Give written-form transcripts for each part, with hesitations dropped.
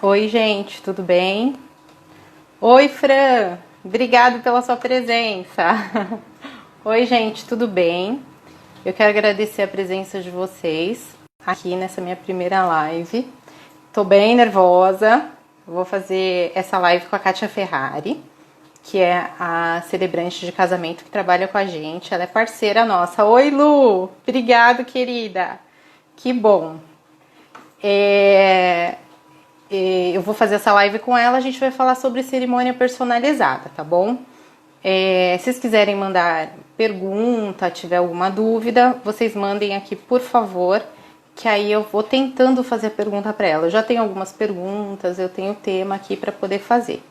Oi, gente, tudo bem? Oi, Fran, obrigado pela sua presença. Oi, gente, tudo bem? Eu quero agradecer a presença de vocês aqui nessa minha primeira live. Tô bem nervosa. Eu vou fazer essa live com a Kátia Ferrari, que é a celebrante de casamento que trabalha com a gente. Ela é parceira nossa. Oi, Lu! Obrigado, querida. Que bom. É, eu vou fazer essa live com ela, a gente vai falar sobre cerimônia personalizada, tá bom? Se vocês quiserem mandar pergunta, tiver alguma dúvida, vocês mandem aqui, por favor, que aí eu vou tentando fazer a pergunta para ela. Eu já tenho algumas perguntas, eu tenho o tema aqui para poder fazer,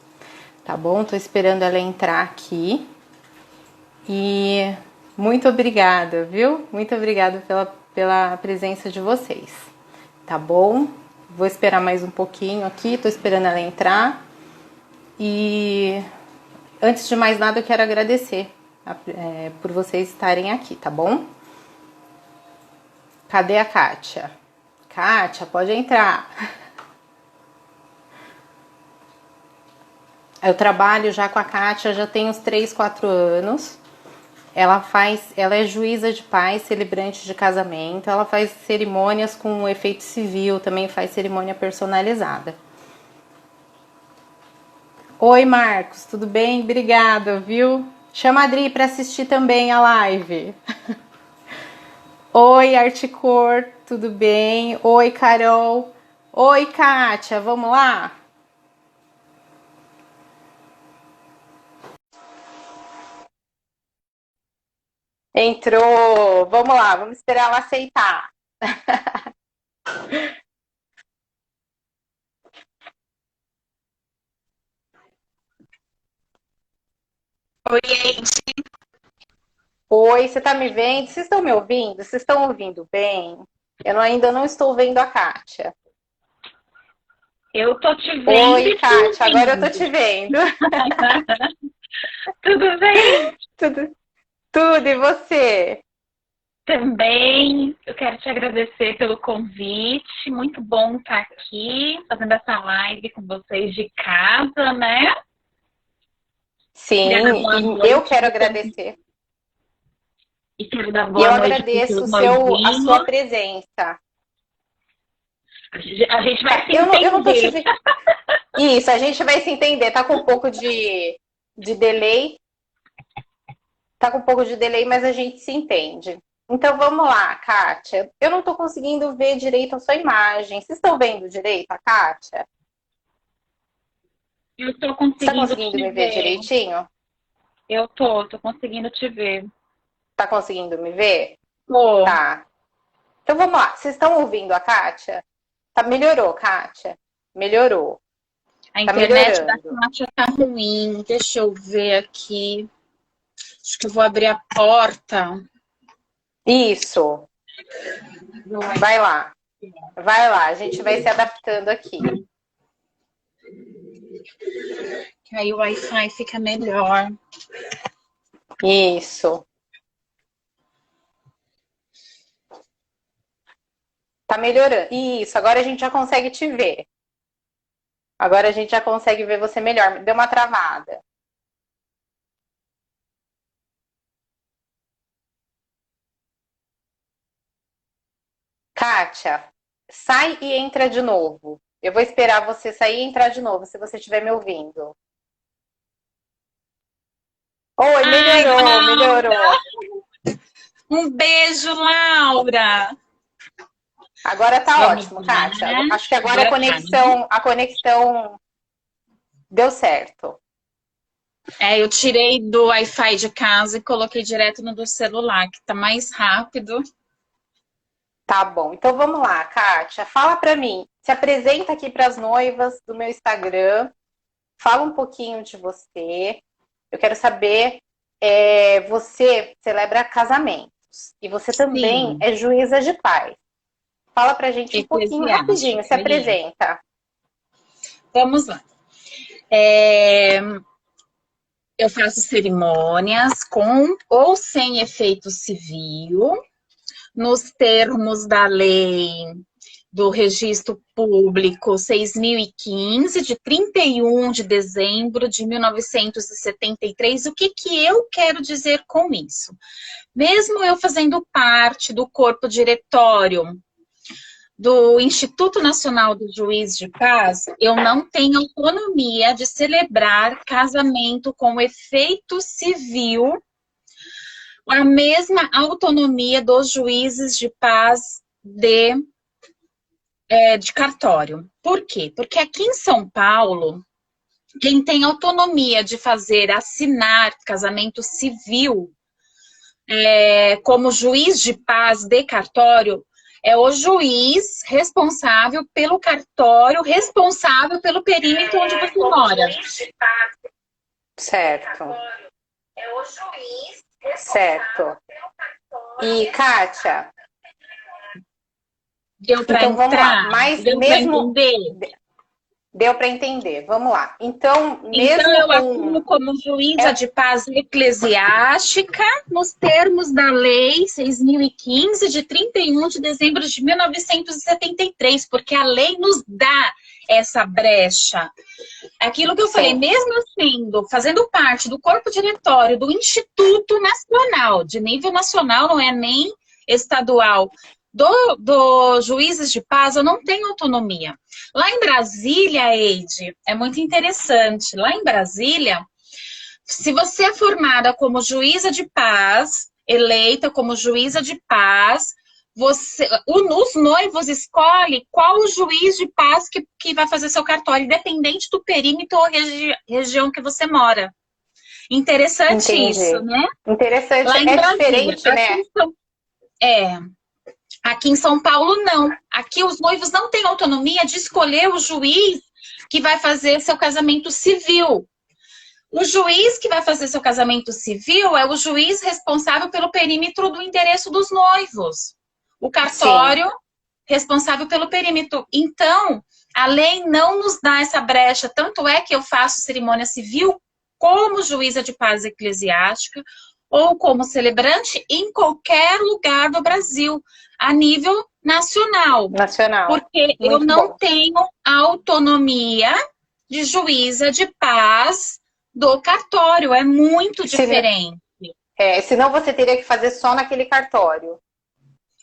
tá bom? Tô esperando ela entrar aqui. E muito obrigada, viu? Muito obrigada pela presença de vocês, tá bom? Vou esperar mais um pouquinho aqui, tô esperando ela entrar. E antes de mais nada, eu quero agradecer por vocês estarem aqui, tá bom? Cadê a Kátia? Kátia, pode entrar. Eu trabalho já com a Kátia, já tem uns 3, 4 anos. Ela é juíza de paz, celebrante de casamento, ela faz cerimônias com efeito civil, também faz cerimônia personalizada. Oi, Marcos, tudo bem? Obrigada, viu? Chama a Adri para assistir também a live. Oi, Articor, tudo bem? Oi, Carol. Oi, Kátia, vamos lá? Entrou. Vamos lá, vamos esperar ela aceitar. Oi, gente. Oi, você tá me vendo? Vocês estão me ouvindo? Vocês estão ouvindo bem? Ainda não estou vendo a Kátia. Eu tô te vendo Oi, e te Kátia, agora eu tô te ouvindo. vendo. Tudo bem? Tudo, tudo, e você? Também. Eu quero te agradecer pelo convite. Muito bom estar aqui fazendo essa live com vocês de casa, né? Queria dar Sim, boa e eu noite quero agradecer. e quero dar E eu boa noite para os agradeço seus a sua noivinhos. presença. A gente vai Tá, se eu não tô te entender. vendo. Isso, a gente vai se entender. Tá com um pouco de delay. Tá com um pouco de delay, mas a gente se entende. Então vamos lá, Kátia. Eu não tô conseguindo ver direito a sua imagem. Vocês estão vendo direito a Kátia? Eu estou Você tá conseguindo conseguindo te me ver ver. direitinho? Tô conseguindo te ver. Tá conseguindo me ver? Tô. Tá. Então vamos lá. Vocês estão ouvindo a Kátia? Tá, melhorou, Kátia. Melhorou. A Tá internet da melhorando. Kátia tá ruim. Deixa eu ver aqui. Acho que eu vou abrir a porta. Isso. Vai lá. Vai lá. A gente vai se adaptando aqui. Que aí o Wi-Fi fica melhor. Isso. Tá melhorando. Isso. Agora a gente já consegue te ver. Agora a gente já consegue ver você melhor. Deu uma travada. Kátia, sai e entra de novo. Eu vou esperar você sair e entrar de novo, se você estiver me ouvindo. Oi, Ai, melhorou, Laura! melhorou. Um beijo, Laura! Agora tá Vamos ótimo, lá. Kátia. Acho que agora Agora tá, né? a conexão deu certo. Eu tirei do Wi-Fi de casa e coloquei direto no do celular, que tá mais rápido. Tá bom. Então vamos lá, Kátia. Fala pra mim. Se apresenta aqui para as noivas do meu Instagram. Fala um pouquinho de você. Eu quero saber, você celebra casamentos e você também Sim, é juíza de paz. Fala pra gente um pouquinho, rapidinho, se eclesiástica, isso. apresenta. Vamos lá. É, eu faço cerimônias com ou sem efeito civil, nos termos da lei do Registro Público 6.015, de 31 de dezembro de 1973. O que que eu quero dizer com isso? Mesmo eu fazendo parte do corpo diretório do Instituto Nacional do Juiz de Paz, eu não tenho autonomia de celebrar casamento com efeito civil, a mesma autonomia dos juízes de paz de cartório. Por quê? Porque aqui em São Paulo, quem tem autonomia de assinar casamento civil como juiz de paz de cartório é o juiz responsável pelo cartório, responsável pelo perímetro onde você mora. Certo. É o juiz Certo. E, Kátia, deu para então vamos lá. entrar? Mas Deu mesmo para entender? deu para entender. Vamos lá. Então, mesmo Então, eu com atuo como juíza de paz eclesiástica nos termos da Lei 6.015, de 31 de dezembro de 1973, porque a lei nos dá essa brecha. Aquilo que eu falei, mesmo fazendo parte do corpo diretório do Instituto Nacional, de nível nacional, não é nem estadual, do juízes de paz, eu não tenho autonomia. Lá em Brasília, Eide, é muito interessante. Lá em Brasília, se você é formada como juíza de paz, eleita como juíza de paz, os noivos escolhem qual o juiz de paz que vai fazer seu cartório, independente do perímetro ou região que você mora. Interessante. Entendi. Isso, né? Interessante. Lá em Brasília, diferente, né? Aqui em São Paulo, não. Aqui os noivos não têm autonomia de escolher o juiz que vai fazer seu casamento civil. O juiz que vai fazer seu casamento civil é o juiz responsável pelo perímetro do endereço dos noivos. O cartório, responsável pelo perímetro. Então, a lei não nos dá essa brecha. Tanto é que eu faço cerimônia civil como juíza de paz eclesiástica ou como celebrante em qualquer lugar do Brasil, a nível nacional. Porque eu não tenho autonomia de juíza de paz do cartório. É muito diferente. Senão você teria que fazer só naquele cartório.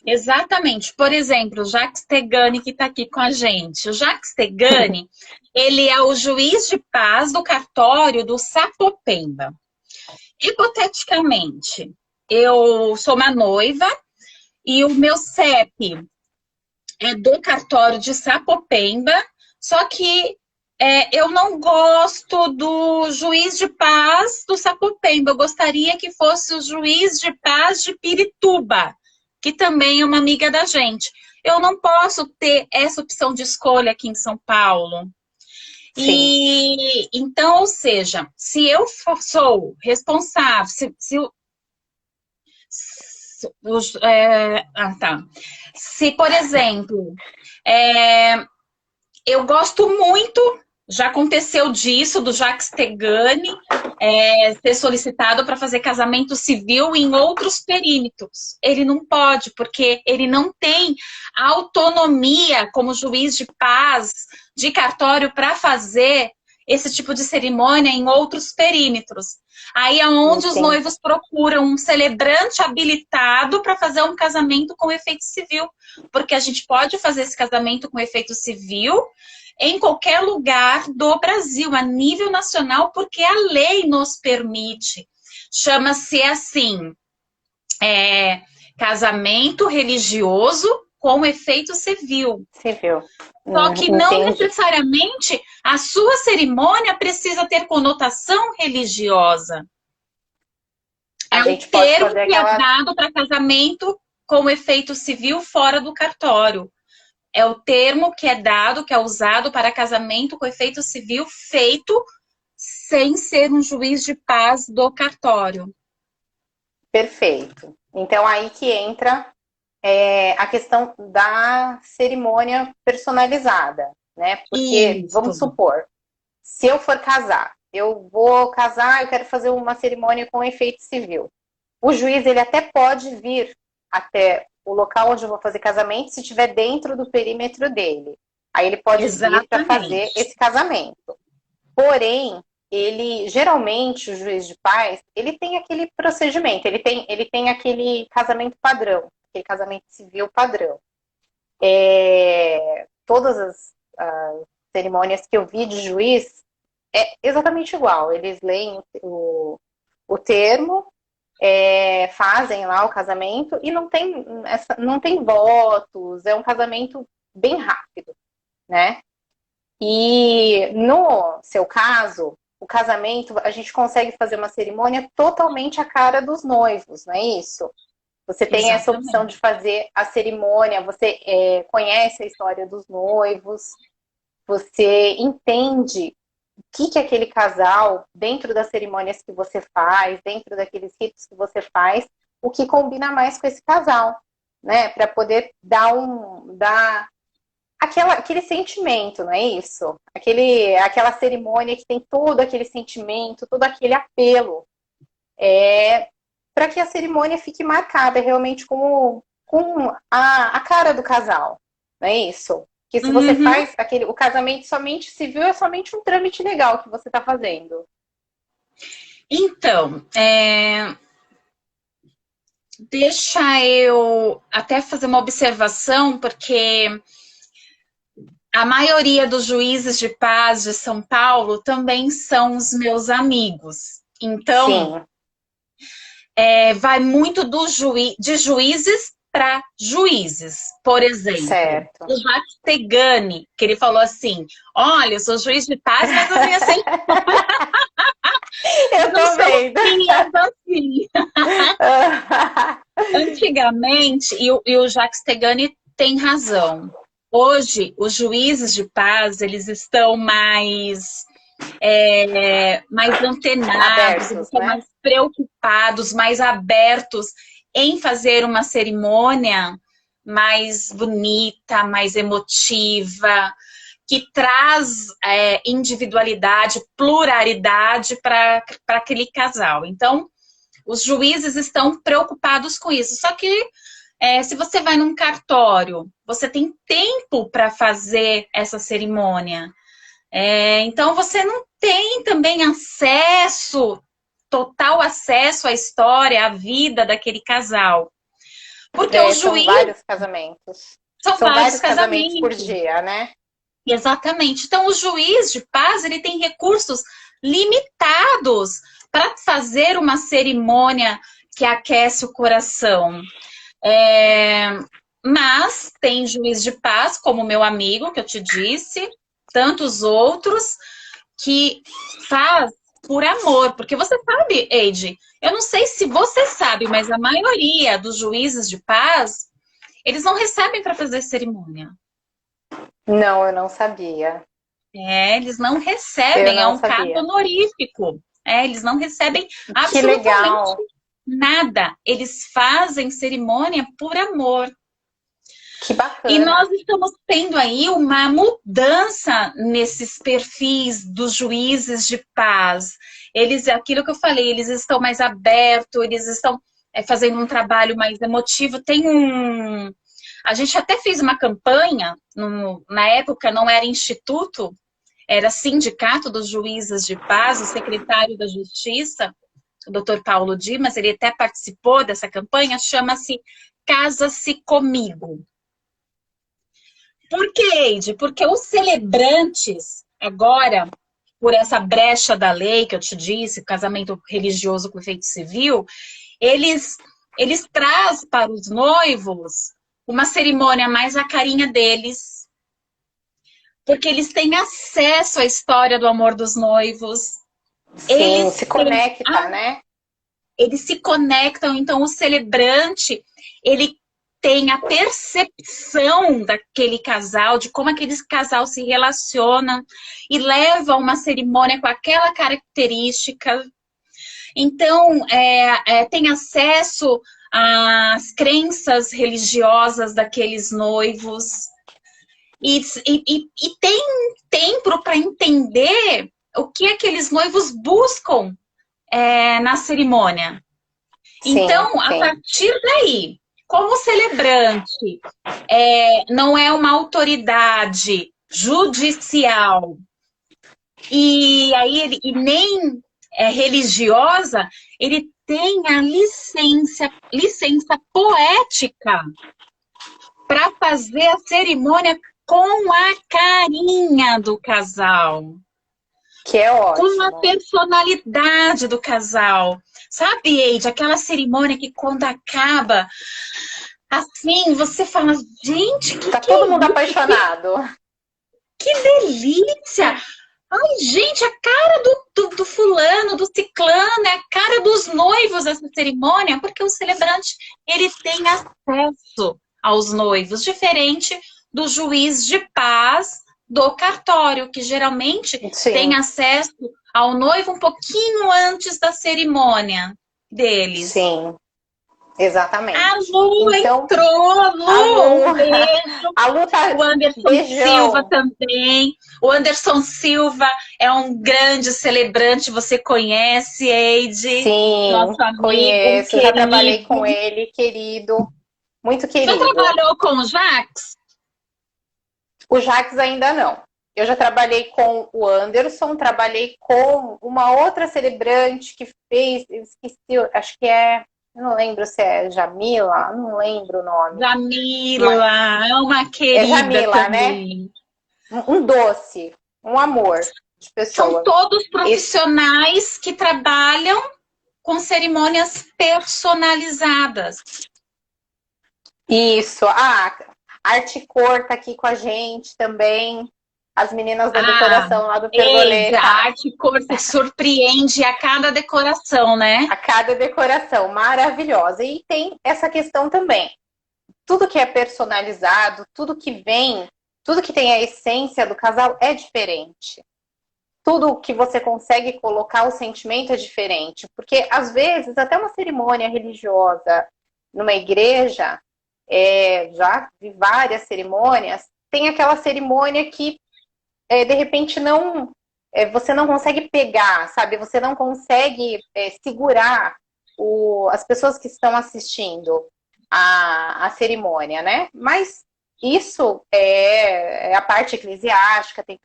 Exatamente. Por exemplo, o Jacques Tegani, que está aqui com a gente. O Jacques Tegani, ele é o juiz de paz do cartório do Sapopemba. Hipoteticamente, eu sou uma noiva e o meu CEP é do cartório de Sapopemba, só que eu não gosto do juiz de paz do Sapopemba. Eu gostaria que fosse o juiz de paz de Pirituba, que também é uma amiga da gente. Eu não posso ter essa opção de escolha aqui em São Paulo. E então, ou seja, se eu sou responsável, se, por exemplo, eu gosto muito, já aconteceu disso, do Jacques Tegani ser solicitado para fazer casamento civil em outros perímetros. Ele não pode, porque ele não tem autonomia como juiz de paz de cartório para fazer esse tipo de cerimônia em outros perímetros. Aí é onde os noivos procuram um celebrante habilitado para fazer um casamento com efeito civil. Porque a gente pode fazer esse casamento com efeito civil em qualquer lugar do Brasil, a nível nacional, porque a lei nos permite. Chama-se assim, casamento religioso com efeito civil. Só que não necessariamente a sua cerimônia precisa ter conotação religiosa. É o termo que é dado para casamento com efeito civil fora do cartório. É o termo que é dado, que é usado para casamento com efeito civil feito sem ser um juiz de paz do cartório. Perfeito. Então, aí que entra a questão da cerimônia personalizada, né? Porque, vamos supor, se eu for casar, eu vou casar, eu quero fazer uma cerimônia com efeito civil. O juiz, ele até pode vir até o local onde eu vou fazer casamento se estiver dentro do perímetro dele. Aí ele pode vir para fazer esse casamento. Porém, geralmente, o juiz de paz, ele tem aquele procedimento, ele tem aquele casamento padrão, aquele casamento civil padrão. Todas as cerimônias que eu vi de juiz é exatamente igual. Eles leem o termo, fazem lá o casamento e não tem votos, é um casamento bem rápido, né? E no seu caso, o casamento, a gente consegue fazer uma cerimônia totalmente à cara dos noivos, não é isso? Você tem essa opção de fazer a cerimônia, você conhece a história dos noivos, você entende o que aquele casal, dentro das cerimônias que você faz, dentro daqueles ritos que você faz, o que combina mais com esse casal, né? Para poder dar aquele sentimento, não é isso? Aquela cerimônia que tem todo aquele sentimento, todo aquele apelo. Para que a cerimônia fique marcada realmente com a cara do casal, não é isso? Que se você faz o casamento somente civil, é somente um trâmite legal que você está fazendo. Então, deixa eu até fazer uma observação, porque a maioria dos juízes de paz de São Paulo também são os meus amigos. Então, vai muito de juízes para juízes. Por exemplo, certo. O Jacques Tegani, que ele falou assim, olha, eu sou juiz de paz, mas eu tenho assim... eu tô vendo. Assim. Antigamente, e o Jacques Tegani tem razão, hoje os juízes de paz, eles estão mais antenados, abertos, eles estão né? mais preocupados, mais abertos em fazer uma cerimônia mais bonita, mais emotiva, que traz individualidade, pluralidade para aquele casal. Então, os juízes estão preocupados com isso. Só que se você vai num cartório, você tem tempo para fazer essa cerimônia. Então, você não tem também total acesso à história, à vida daquele casal. Porque o juiz... São vários casamentos. São vários casamentos por dia, né? Exatamente. Então, o juiz de paz, ele tem recursos limitados para fazer uma cerimônia que aquece o coração. Mas tem juiz de paz, como o meu amigo, que eu te disse, tantos outros, que faz por amor. Porque você sabe, Eide, eu não sei se você sabe, mas a maioria dos juízes de paz, eles não recebem para fazer cerimônia. Não, eu não sabia. Eles não recebem, é um cargo honorífico. Eles não recebem absolutamente nada. Eles fazem cerimônia por amor. Que bacana. E nós estamos tendo aí uma mudança nesses perfis dos juízes de paz. Aquilo que eu falei, eles estão mais abertos, eles estão fazendo um trabalho mais emotivo. A gente até fez uma campanha, na época não era instituto, era sindicato dos juízes de paz, o secretário da Justiça, o doutor Paulo Dimas, ele até participou dessa campanha, chama-se Casa-se Comigo. Por que, Eide? Porque os celebrantes, agora, por essa brecha da lei que eu te disse, casamento religioso com efeito civil, eles trazem para os noivos uma cerimônia mais a carinha deles, porque eles têm acesso à história do amor dos noivos. Sim, eles se conectam, né? Eles se conectam, então o celebrante, ele tem a percepção daquele casal, de como aquele casal se relaciona e leva uma cerimônia com aquela característica. Então, tem acesso às crenças religiosas daqueles noivos e tem tempo para entender o que aqueles noivos buscam na cerimônia. Sim, então, a partir daí, como o celebrante não é uma autoridade judicial e aí e nem é religiosa, ele tem a licença poética para fazer a cerimônia com a carinha do casal. Que é ótimo. Com a personalidade do casal. Sabe, Eide, aquela cerimônia que quando acaba, assim, você fala, gente, tá todo mundo apaixonado. Que delícia! Ai, gente, a cara do fulano, do ciclano, é a cara dos noivos essa cerimônia, porque o celebrante, ele tem acesso aos noivos, diferente do juiz de paz do cartório, que geralmente tem acesso ao noivo um pouquinho antes da cerimônia deles. Sim, exatamente. A Lu então, entrou, Lu, um beijo. A Lu tá... O Anderson Silva também. O Anderson Silva é um grande celebrante, você conhece, Eide? Sim, nosso amigo, conheço, querido. Já trabalhei com ele, querido, muito querido. Já trabalhou com o Jax? O Jax ainda não. Eu já trabalhei com o Anderson, trabalhei com uma outra celebrante que fez, eu esqueci, acho que é, eu não lembro se é Jamila, não lembro o nome. Jamila, é uma querida. É Jamila, também. Né? Um doce, um amor de pessoa. São todos profissionais que trabalham com cerimônias personalizadas. Isso. A Arte Cor tá aqui com a gente também. As meninas da decoração lá do Pergoleta. A Arte Cor se surpreende a cada decoração, né? A cada decoração, maravilhosa. E tem essa questão também. Tudo que é personalizado, tudo que tem a essência do casal é diferente. Tudo que você consegue colocar o sentimento é diferente. Porque, às vezes, até uma cerimônia religiosa numa igreja, já vi várias cerimônias, tem aquela cerimônia que, de repente, você não consegue pegar, sabe? Você não consegue segurar as pessoas que estão assistindo a cerimônia, né? Mas isso é a parte eclesiástica, tem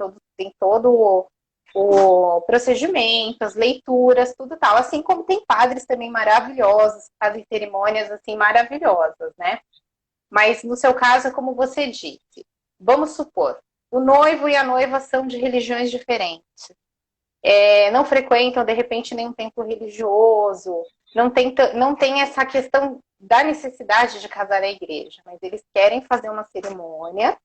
todo o procedimento, as leituras, tudo tal. Assim como tem padres também maravilhosos, que fazem cerimônias assim maravilhosas, né? Mas no seu caso, como você disse, vamos supor, o noivo e a noiva são de religiões diferentes. Não frequentam, de repente, nenhum templo religioso, não tem essa questão da necessidade de casar na igreja, mas eles querem fazer uma cerimônia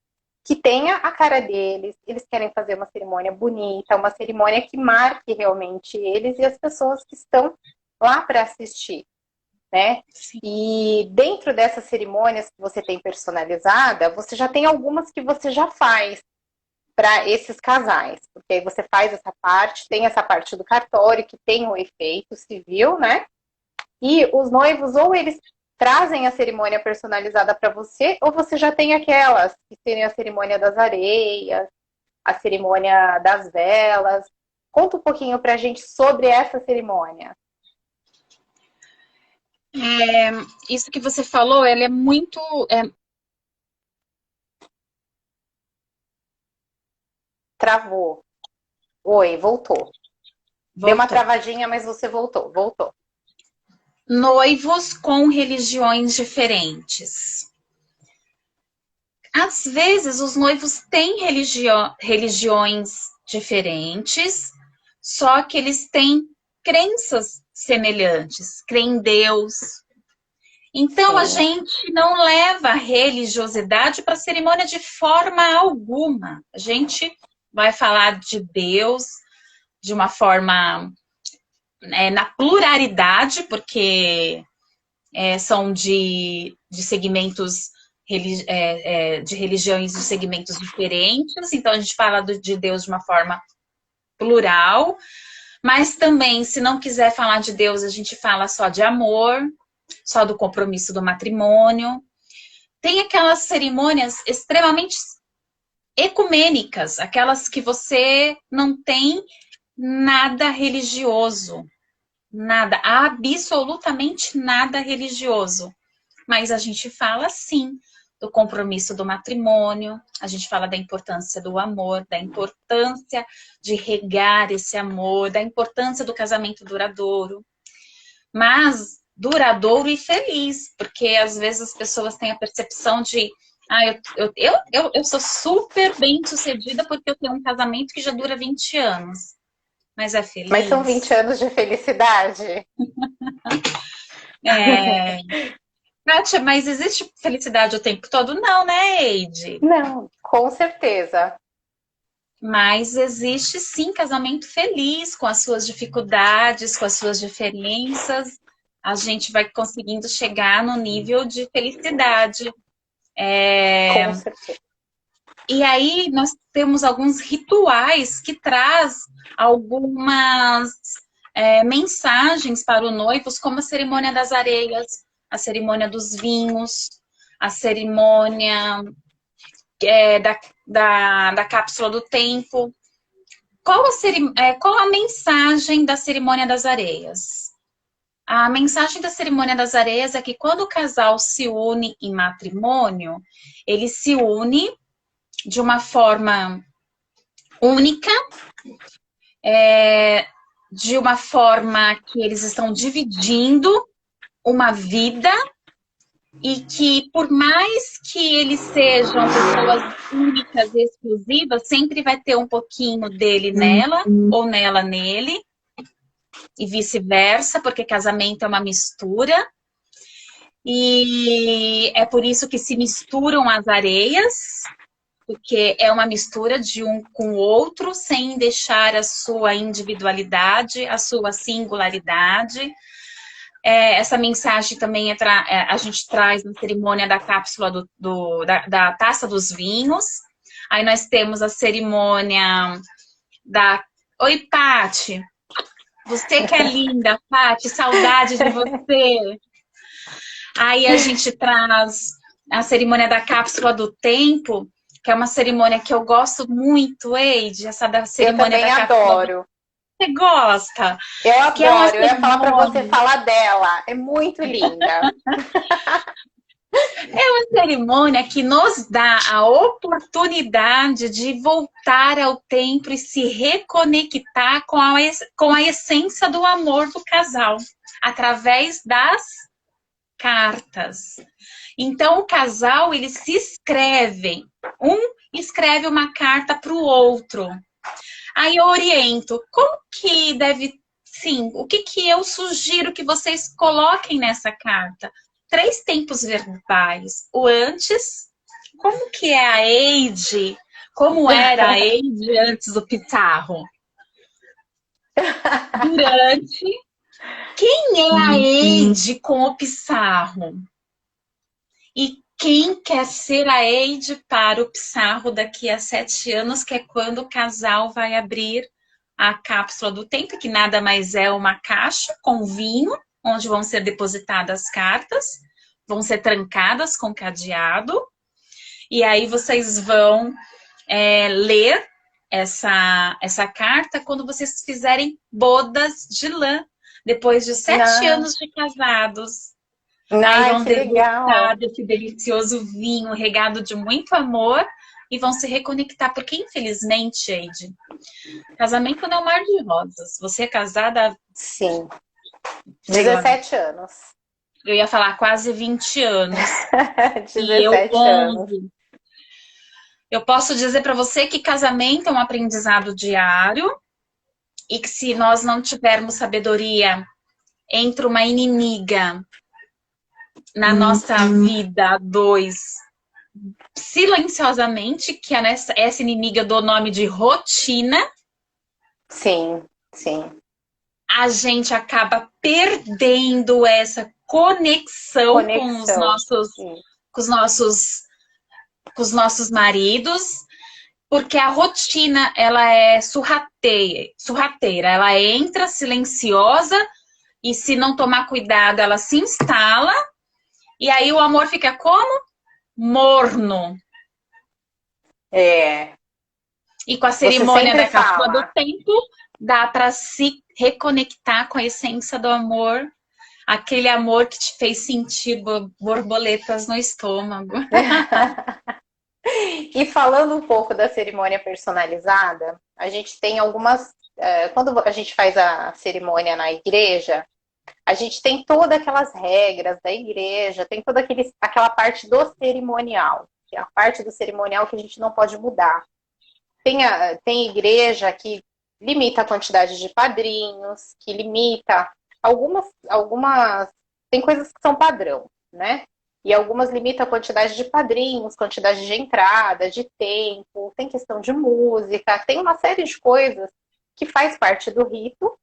que tenha a cara deles, eles querem fazer uma cerimônia bonita, uma cerimônia que marque realmente eles e as pessoas que estão lá para assistir, né? Sim. E dentro dessas cerimônias que você tem personalizada, você já tem algumas que você já faz para esses casais, porque aí você faz essa parte, tem essa parte do cartório que tem o efeito civil, né? E os noivos, ou eles trazem a cerimônia personalizada para você, ou você já tem aquelas que tem a cerimônia das areias, a cerimônia das velas. Conta um pouquinho para a gente sobre essa cerimônia. Isso que você falou, ela é muito... Travou. Oi, voltou. Deu uma travadinha, mas você voltou. Noivos com religiões diferentes. Às vezes, os noivos têm religiões diferentes, só que eles têm crenças semelhantes, creem em Deus. Então, a gente não leva a religiosidade para a cerimônia de forma alguma. A gente vai falar de Deus de uma forma... na pluralidade, porque são de segmentos, de religiões de segmentos diferentes, então a gente fala de Deus de uma forma plural, mas também, se não quiser falar de Deus, a gente fala só de amor, só do compromisso do matrimônio. Tem aquelas cerimônias extremamente ecumênicas, aquelas que você não tem nada religioso. Nada, absolutamente nada religioso. mas a gente fala sim do compromisso do matrimônio, a gente fala da importância do amor, da importância de regar esse amor, da importância do casamento duradouro, mas duradouro e feliz, porque às vezes as pessoas têm a percepção de eu sou super bem sucedida porque eu tenho um casamento que já dura 20 anos. Mas é feliz? Mas são 20 anos de felicidade? Kátia, mas existe felicidade o tempo todo? Não, né, Eide? Não, com certeza. Mas existe sim casamento feliz, com as suas dificuldades, com as suas diferenças. A gente vai conseguindo chegar no nível de felicidade. Com certeza. E aí nós temos alguns rituais que traz algumas mensagens para o noivo, como a cerimônia das areias, a cerimônia dos vinhos, a cerimônia da cápsula do tempo. Qual a mensagem da cerimônia das areias? A mensagem da cerimônia das areias é que quando o casal se une em matrimônio, ele se une de uma forma única, de uma forma que eles estão dividindo uma vida e que, por mais que eles sejam pessoas únicas e exclusivas, sempre vai ter um pouquinho dele nela ou nela nele e vice-versa, porque casamento é uma mistura. E é por isso que se misturam as areias, porque é uma mistura de um com o outro, sem deixar a sua individualidade, a sua singularidade. Essa mensagem também a gente traz na cerimônia da cápsula da taça dos vinhos. Aí nós temos a cerimônia da... Oi, Pati! Você que é linda, Pati, saudade de você! Aí a gente traz a cerimônia da cápsula do tempo, que é uma cerimônia que eu gosto muito, Eide, essa da cerimônia da cápsula. Eu também adoro. Você gosta? Eu adoro, eu ia falar para você falar dela, é muito linda. É uma cerimônia que nos dá a oportunidade de voltar ao tempo e se reconectar com a essência do amor do casal, através das cartas. Então, o casal, eles se escrevem. Um escreve uma carta para o outro. Aí eu oriento. Como que deve... Sim, o que eu sugiro que vocês coloquem nessa carta? 3 tempos verbais. O antes, como que é a Eide? Como era a Eide antes do Pizarro? Durante... Quem é a Eide com o Pissarro? E quem quer ser a Eide para o Pissarro daqui a 7 anos, que é quando o casal vai abrir a cápsula do tempo, que nada mais é uma caixa com vinho, onde vão ser depositadas cartas, vão ser trancadas com cadeado, e aí vocês vão ler essa carta quando vocês fizerem bodas de lã, depois de 7 anos de casados. Aí vão degustar desse delicioso vinho regado de muito amor e vão se reconectar, porque infelizmente, Eide, casamento não é um mar de rosas. Você é casada... Sim, 17 anos. Eu ia falar quase 20 anos. 17 anos. Eu posso dizer para você que casamento é um aprendizado diário e que se nós não tivermos sabedoria entre uma inimiga na nossa vida, 2, silenciosamente, que essa inimiga do nome de rotina. Sim, sim. A gente acaba perdendo essa conexão. Com os nossos maridos, porque a rotina, ela é surrateira, ela entra silenciosa e se não tomar cuidado, ela se instala e aí o amor fica como? Morno. E com a cerimônia da cápsula do tempo, dá para se reconectar com a essência do amor aquele amor que te fez sentir borboletas no estômago. E falando um pouco da cerimônia personalizada, a gente tem algumas. Quando a gente faz a cerimônia na igreja, a gente tem todas aquelas regras da igreja, tem toda aquela parte do cerimonial, que é a parte do cerimonial que a gente não pode mudar. Tem igreja que limita a quantidade de padrinhos, que limita algumas tem coisas que são padrão, né? E algumas limitam a quantidade de padrinhos, quantidade de entrada, de tempo, tem questão de música, tem uma série de coisas que faz parte do rito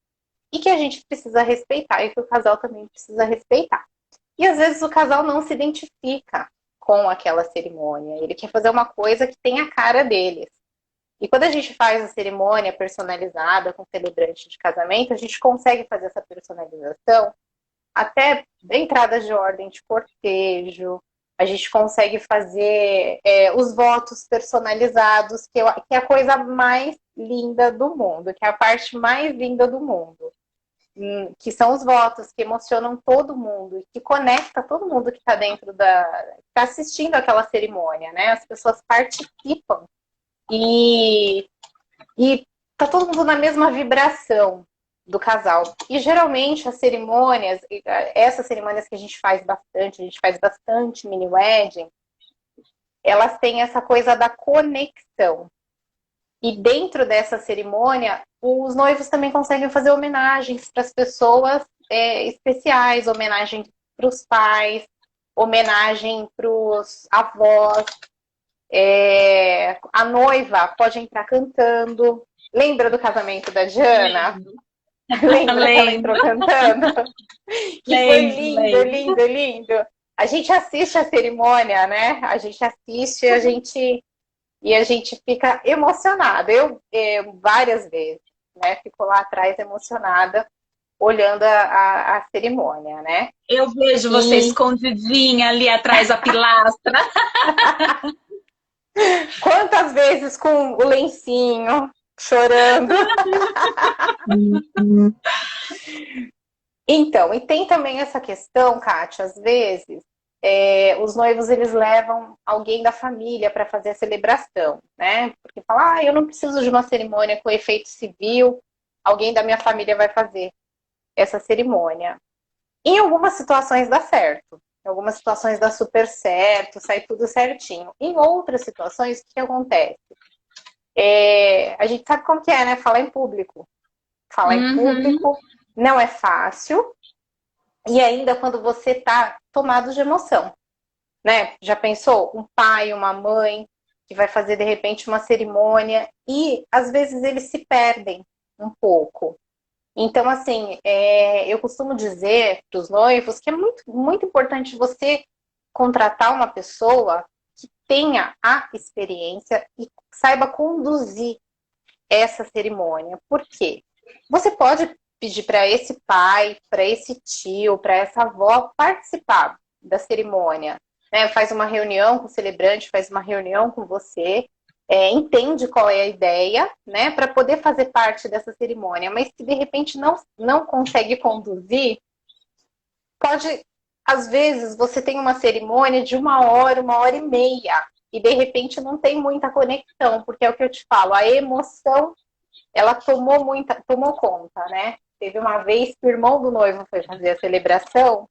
e que a gente precisa respeitar e que o casal também precisa respeitar. E às vezes o casal não se identifica com aquela cerimônia, ele quer fazer uma coisa que tem a cara deles. E quando a gente faz a cerimônia personalizada com celebrante de casamento, a gente consegue fazer essa personalização até entradas de ordem de cortejo, a gente consegue fazer os votos personalizados, que é a coisa mais linda do mundo, que é a parte mais linda do mundo. Que são os votos que emocionam todo mundo, que conecta todo mundo que está dentro está assistindo aquela cerimônia, né? As pessoas participam e tá todo mundo na mesma vibração do casal. E geralmente as cerimônias, essas cerimônias que a gente faz bastante mini wedding, elas têm essa coisa da conexão. E dentro dessa cerimônia, os noivos também conseguem fazer homenagens para as pessoas especiais, homenagem para os pais, homenagem para os avós. A noiva pode entrar cantando. Lembra do casamento da Diana? Lembra que ela entrou cantando? Que foi lindo, lindo, lindo. A gente assiste a cerimônia, né? A gente assiste e a gente fica emocionada. Eu várias vezes, né? Fico lá atrás emocionada, olhando a cerimônia, né? Eu vejo você escondidinha ali atrás da pilastra. Quantas vezes com o lencinho, chorando. Então, e tem também essa questão, Kátia, às vezes, os noivos, eles levam alguém da família para fazer a celebração, né? Porque fala, eu não preciso de uma cerimônia com efeito civil, alguém da minha família vai fazer essa cerimônia. Em algumas situações dá certo. Em algumas situações dá super certo, sai tudo certinho. Em outras situações, o que acontece? A gente sabe como que é, né? Falar em público. Falar em público não é fácil. E ainda quando você tá tomado de emoção, né? Já pensou? Um pai, uma mãe que vai fazer, de repente, uma cerimônia e, às vezes, eles se perdem um pouco. Então, assim, eu costumo dizer para os noivos que é muito, muito importante você contratar uma pessoa que tenha a experiência e saiba conduzir essa cerimônia. Por quê? Você pode pedir para esse pai, para esse tio, para essa avó participar da cerimônia, né? Faz uma reunião com o celebrante, faz uma reunião com você, entende qual é a ideia, né, para poder fazer parte dessa cerimônia. Mas se de repente não consegue conduzir, pode, às vezes, você tem uma cerimônia de 1 hora, 1 hora e meia, e de repente não tem muita conexão, porque é o que eu te falo, a emoção, ela tomou conta, né? Teve uma vez que o irmão do noivo foi fazer a celebração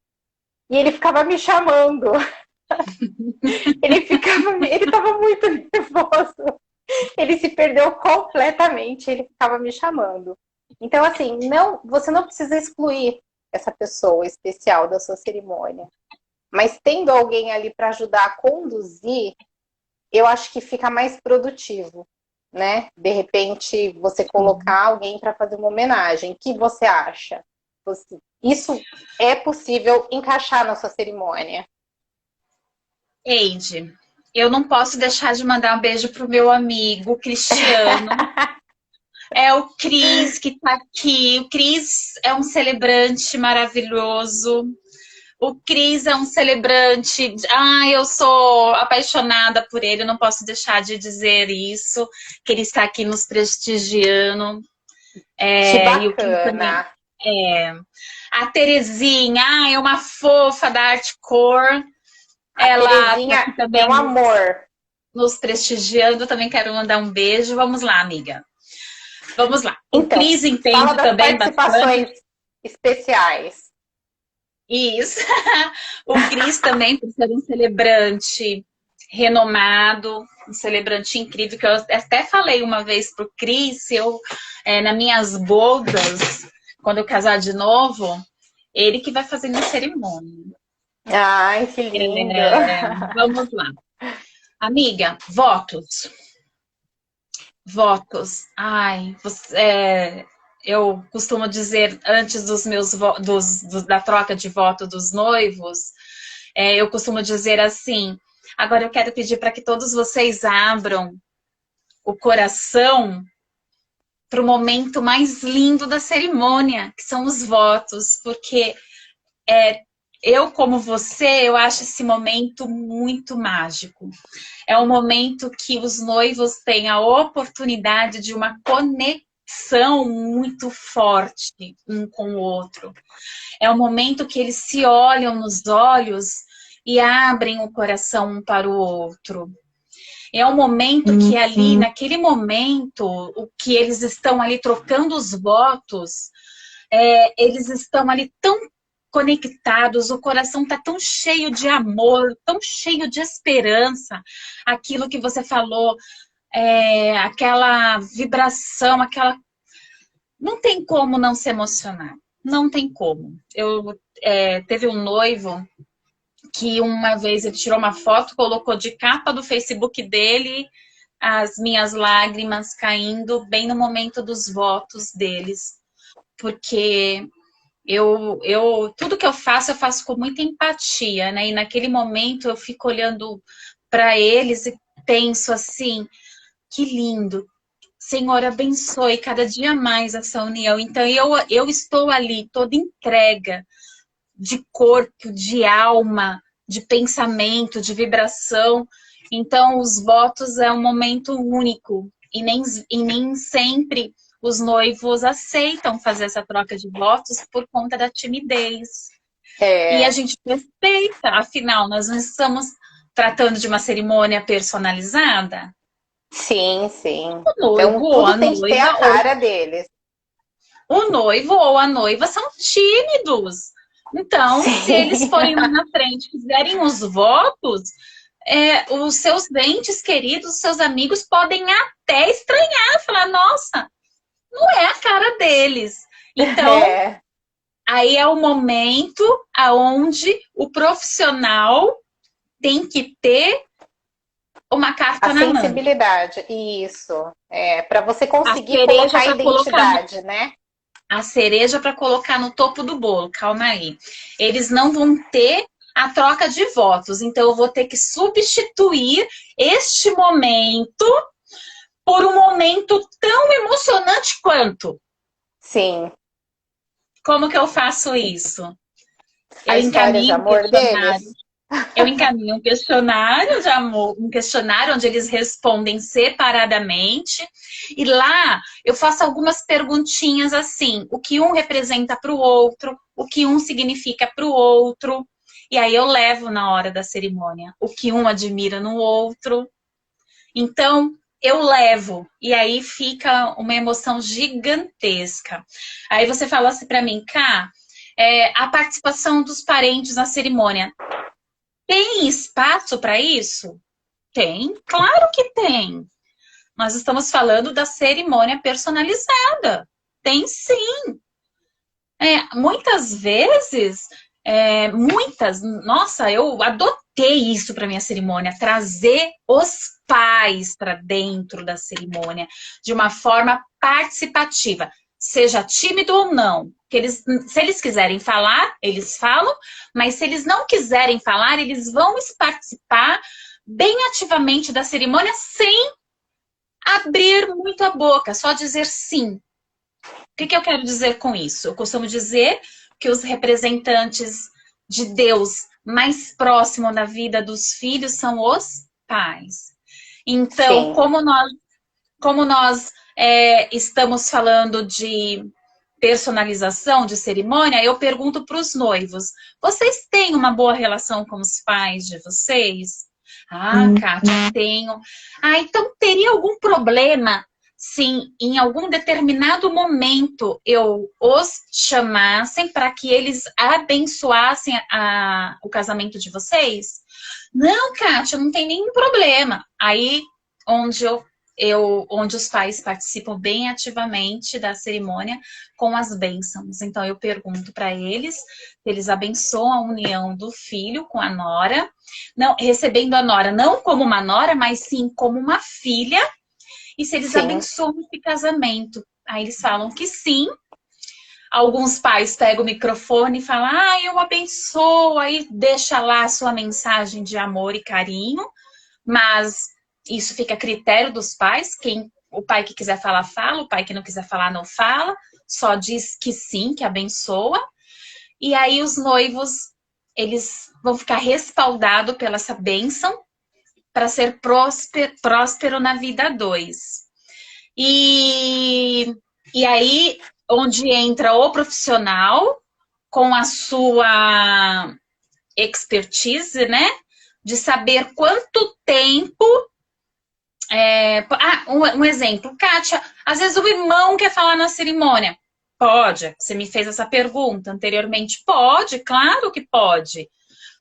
e ele ficava me chamando. Ele estava muito nervoso. Ele se perdeu completamente, ele ficava me chamando. Então, assim, você não precisa excluir essa pessoa especial da sua cerimônia. Mas tendo alguém ali para ajudar a conduzir, eu acho que fica mais produtivo, né? De repente, você colocar alguém para fazer uma homenagem. O que você acha? Isso é possível encaixar na sua cerimônia? Eide, eu não posso deixar de mandar um beijo pro meu amigo Cristiano. É o Cris que tá aqui. O Cris é um celebrante maravilhoso. O Cris é um celebrante. Eu sou apaixonada por ele, não posso deixar de dizer isso, que ele está aqui nos prestigiando. Que bacana. É. A Terezinha, é uma fofa da Artcore. A Ela tá Terezinha aqui é também um amor. nos prestigiando. Também quero mandar um beijo. Vamos lá, amiga. Vamos lá. O Então, Cris fala entende das também bastante. participações especiais. Isso. O Cris também, por ser um celebrante renomado, um celebrante incrível, que eu até falei uma vez pro Cris, nas minhas bodas, quando eu casar de novo, ele que vai fazer minha cerimônia. Ai, que lindo. Vamos lá. Amiga, votos. Votos. Ai, eu costumo dizer antes da troca de voto dos noivos, eu costumo dizer assim. Agora eu quero pedir para que todos vocês abram o coração para o momento mais lindo da cerimônia, que são os votos, porque eu, como você, eu acho esse momento muito mágico. É um momento que os noivos têm a oportunidade de uma conexão muito forte um com o outro. É um momento que eles se olham nos olhos e abrem o coração um para o outro. É um momento que ali, naquele momento, o que eles estão ali trocando os votos, eles estão ali tão conectados, o coração está tão cheio de amor, tão cheio de esperança. Aquilo que você falou, aquela vibração, não tem como não se emocionar. Não tem como. Teve um noivo que uma vez ele tirou uma foto, colocou de capa do Facebook dele as minhas lágrimas caindo bem no momento dos votos deles. Porque tudo que eu faço com muita empatia, né? E naquele momento eu fico olhando para eles e penso assim, que lindo. Senhor, abençoe cada dia mais essa união. Então eu estou ali toda entrega de corpo, de alma, de pensamento, de vibração. Então os votos é um momento único e nem sempre os noivos aceitam fazer essa troca de votos por conta da timidez. E a gente respeita, afinal, nós não estamos tratando de uma cerimônia personalizada. Sim, sim. O noivo Então, ou a tudo tem que ter noiva, a cara deles. o noivo ou a noiva são tímidos. Então, se eles Sim. forem lá na frente, fizerem os votos, os seus entes queridos, os seus amigos podem até estranhar, falar, nossa, não é a cara deles. Então, aí é o momento aonde o profissional tem que ter uma carta A na manga. sensibilidade, isso. Para você conseguir A cereja colocar a para colocar identidade, né? a cereja para colocar no topo do bolo. Calma aí. Eles não vão ter a troca de votos, então eu vou ter que substituir este momento por um momento tão emocionante quanto. Sim. Como que eu faço isso? A história de amor deles? Eu encaminho um questionário de amor, um questionário onde eles respondem separadamente. E lá eu faço algumas perguntinhas assim: o que um representa para o outro, o que um significa para o outro. E aí eu levo na hora da cerimônia o que um admira no outro. Então eu levo, e aí fica uma emoção gigantesca. Aí você fala assim para mim, Cá, a participação dos parentes na cerimônia. Tem espaço para isso? Tem, claro que tem. Nós estamos falando da cerimônia personalizada. Tem sim. Muitas vezes, nossa, eu adotei isso para minha cerimônia, trazer os pais para dentro da cerimônia de uma forma participativa, seja tímido ou não. Se eles quiserem falar, eles falam, mas se eles não quiserem falar, eles vão participar bem ativamente da cerimônia sem abrir muito a boca, só dizer sim. O que eu quero dizer com isso? Eu costumo dizer que os representantes de Deus mais próximo na vida dos filhos são os pais. Então, como nós estamos falando de personalização de cerimônia, eu pergunto para os noivos, vocês têm uma boa relação com os pais de vocês? Ah, Kátia, tenho. Ah, então teria algum problema se em algum determinado momento eu os chamassem para que eles abençoassem o casamento de vocês? Não, Kátia, não tem nenhum problema. Aí, onde os pais participam bem ativamente da cerimônia com as bênçãos. Então, eu pergunto para eles, eles abençoam a união do filho com a nora, não recebendo a nora não como uma nora, mas sim como uma filha, e se eles abençoam esse casamento. Aí eles falam que sim. Alguns pais pegam o microfone e falam, eu abençoo, aí deixa lá a sua mensagem de amor e carinho, mas isso fica a critério dos pais. O pai que quiser falar, fala. O pai que não quiser falar, não fala. Só diz que sim, que abençoa. E aí os noivos, eles vão ficar respaldados pela essa bênção para ser próspero na vida 2. E aí, onde entra o profissional com a sua expertise, né? De saber quanto tempo... um exemplo, Kátia, às vezes o irmão quer falar na cerimônia. Pode, você me fez essa pergunta anteriormente. Pode, claro que pode.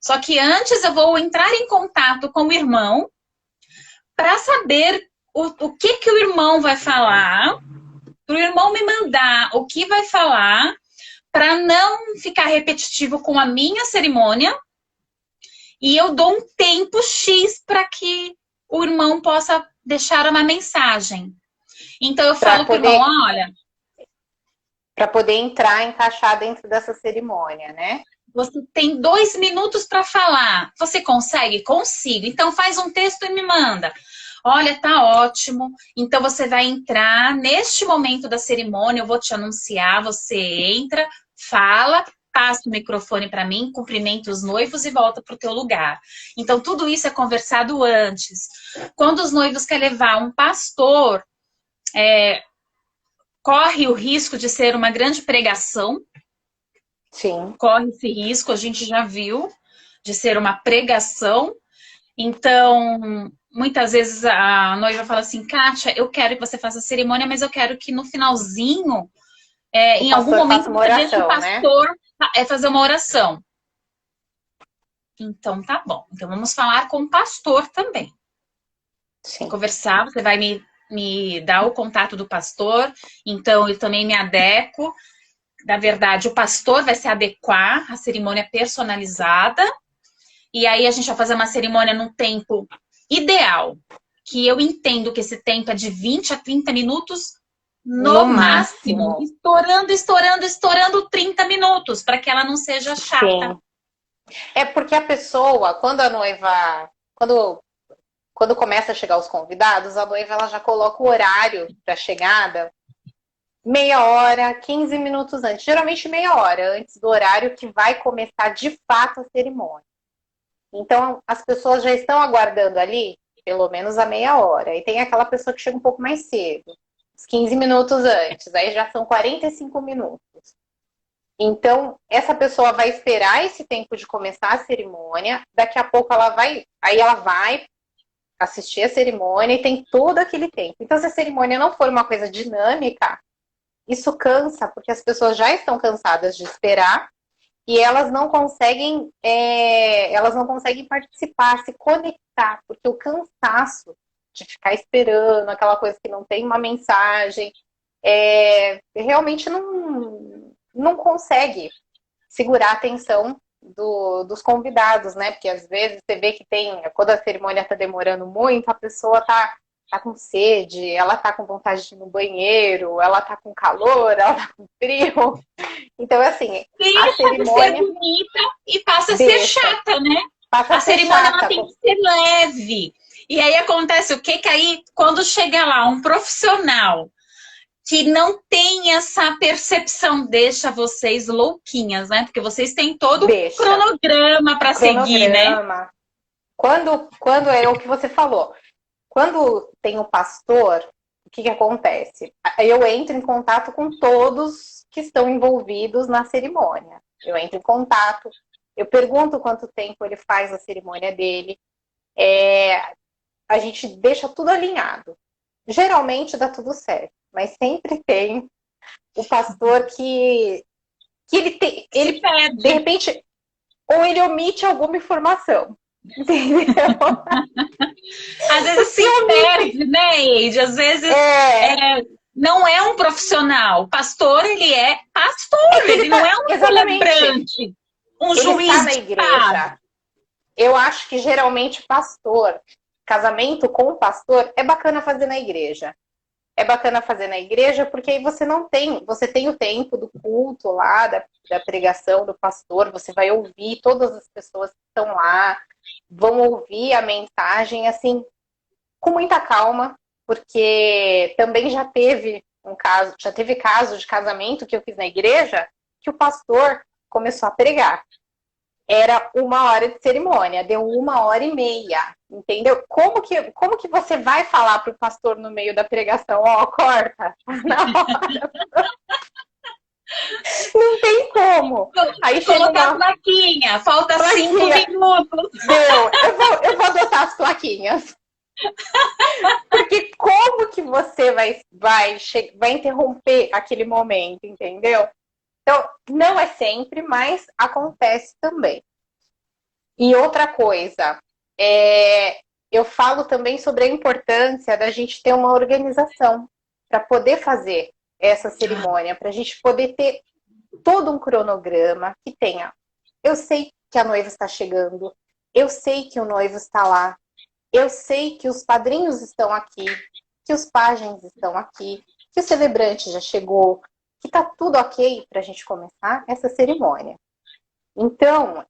Só que antes eu vou entrar em contato com o irmão para saber o que o irmão vai falar, para o irmão me mandar o que vai falar, para não ficar repetitivo com a minha cerimônia. E eu dou um tempo X para que o irmão possa deixar uma mensagem. Então eu falo para o irmão, olha... Para poder encaixar dentro dessa cerimônia, né? Você tem 2 minutos para falar. Você consegue? Consigo. Então faz um texto e me manda. Olha, tá ótimo. Então você vai entrar neste momento da cerimônia, eu vou te anunciar, você entra, fala, passa o microfone para mim, cumprimenta os noivos e volta para o teu lugar. Então tudo isso é conversado antes. Quando os noivos querem levar um pastor, corre o risco de ser uma grande pregação. Sim. Corre esse risco, a gente já viu, de ser uma pregação. Então, muitas vezes a noiva fala assim, Kátia, eu quero que você faça a cerimônia, mas eu quero que no finalzinho, em algum momento, você deixe o pastor fazer uma oração. Então, tá bom. Então, vamos falar com o pastor também. Sim. Conversar, você vai me dar o contato do pastor, então eu também me adequo. Na verdade, o pastor vai se adequar à cerimônia personalizada, e aí a gente vai fazer uma cerimônia num tempo ideal, que eu entendo que esse tempo é de 20 a 30 minutos no máximo. Estourando 30 minutos, para que ela não seja chata. Sim. É porque a pessoa, quando a noiva... Quando começa a chegar os convidados, a noiva ela já coloca o horário para chegada meia hora, 15 minutos antes. Geralmente meia hora antes do horário que vai começar de fato a cerimônia. Então, as pessoas já estão aguardando ali pelo menos a meia hora. E tem aquela pessoa que chega um pouco mais cedo, uns 15 minutos antes. Aí já são 45 minutos. Então, essa pessoa vai esperar esse tempo de começar a cerimônia. Daqui a pouco ela vai assistir a cerimônia e tem todo aquele tempo. Então, se a cerimônia não for uma coisa dinâmica, isso cansa, porque as pessoas já estão cansadas de esperar e elas não conseguem participar, se conectar, porque o cansaço de ficar esperando, aquela coisa que não tem uma mensagem, realmente não consegue segurar a atenção dos convidados, né? Porque às vezes você vê que quando a cerimônia está demorando muito, a pessoa tá com sede, ela tá com vontade de ir no banheiro, ela tá com calor, ela tá com frio. Então, assim, a cerimônia de ser bonita e passa a ser chata, né? A cerimônia ela tem que ser leve. E aí acontece o quê? Que aí, quando chega lá um profissional que não tem essa percepção, deixa vocês louquinhas, né? Porque vocês têm todo um cronograma para seguir, né? Quando é o que você falou, quando tem o pastor, que acontece? Eu entro em contato com todos que estão envolvidos na cerimônia. Eu entro em contato, eu pergunto quanto tempo ele faz a cerimônia dele. A gente deixa tudo alinhado. Geralmente dá tudo certo, mas sempre tem o pastor que ele de repente, ou ele omite alguma informação. Entendeu? Às vezes se perde, né, Eide? Às vezes não é um profissional. Pastor, ele é pastor, ele não é um celebrante, um ele juiz tá na igreja. Eu acho que geralmente pastor, casamento com pastor, é bacana fazer na igreja. É bacana fazer na igreja porque aí você tem o tempo do culto lá, da pregação do pastor, você vai ouvir todas as pessoas que estão lá, vão ouvir a mensagem, assim, com muita calma, porque também já teve caso de casamento que eu fiz na igreja, que o pastor começou a pregar. Era 1 hora de cerimônia, deu 1h30, entendeu? Como que você vai falar para o pastor no meio da pregação, corta? Na hora. Não tem como. Aí colocar a plaquinha, falta 5 minutos. Eu vou adotar as plaquinhas. Porque como que você vai interromper aquele momento, entendeu? Então, não é sempre, mas acontece também. E outra coisa, eu falo também sobre a importância da gente ter uma organização para poder fazer essa cerimônia, para a gente poder ter todo um cronograma que tenha. Eu sei que a noiva está chegando, eu sei que o noivo está lá, eu sei que os padrinhos estão aqui, que os pajens estão aqui, que o celebrante já chegou, que tá tudo ok para a gente começar essa cerimônia. Então,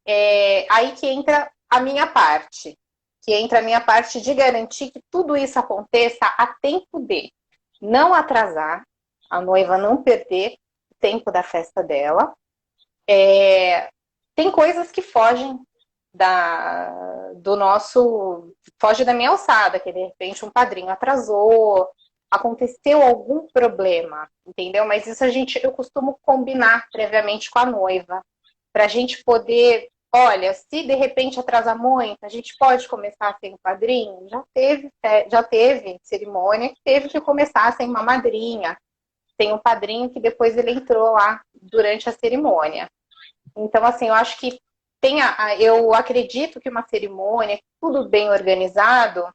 aí que entra a minha parte, de garantir que tudo isso aconteça a tempo de não atrasar, a noiva não perder o tempo da festa dela. Tem coisas que fogem foge da minha alçada, que de repente um padrinho atrasou, aconteceu algum problema, entendeu? Mas isso eu costumo combinar previamente com a noiva, para a gente poder, olha, se de repente atrasar muito, a gente pode começar sem um padrinho? Já teve cerimônia que teve que começar sem uma madrinha, tem um padrinho que depois ele entrou lá durante a cerimônia. Então, assim, eu acho que eu acredito que uma cerimônia, tudo bem organizado,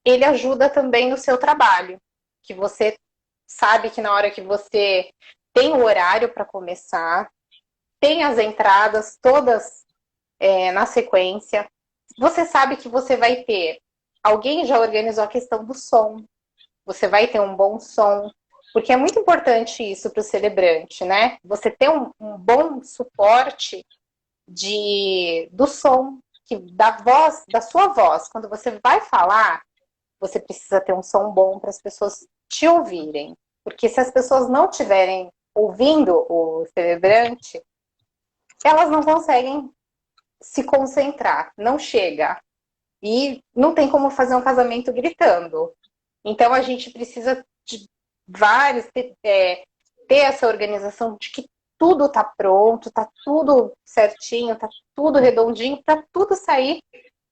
ele ajuda também no seu trabalho, que você sabe que na hora que você tem o horário para começar, tem as entradas todas na sequência, você sabe que você vai ter, alguém já organizou a questão do som, você vai ter um bom som, porque é muito importante isso para o celebrante, né? Você ter um bom suporte do som, da sua voz. Quando você vai falar, você precisa ter um som bom para as pessoas te ouvirem. Porque se as pessoas não estiverem ouvindo o celebrante, elas não conseguem se concentrar, não chega. E não tem como fazer um casamento gritando. Então a gente precisa de ter essa organização de que tudo tá pronto, tá tudo certinho, tá tudo redondinho, para tudo sair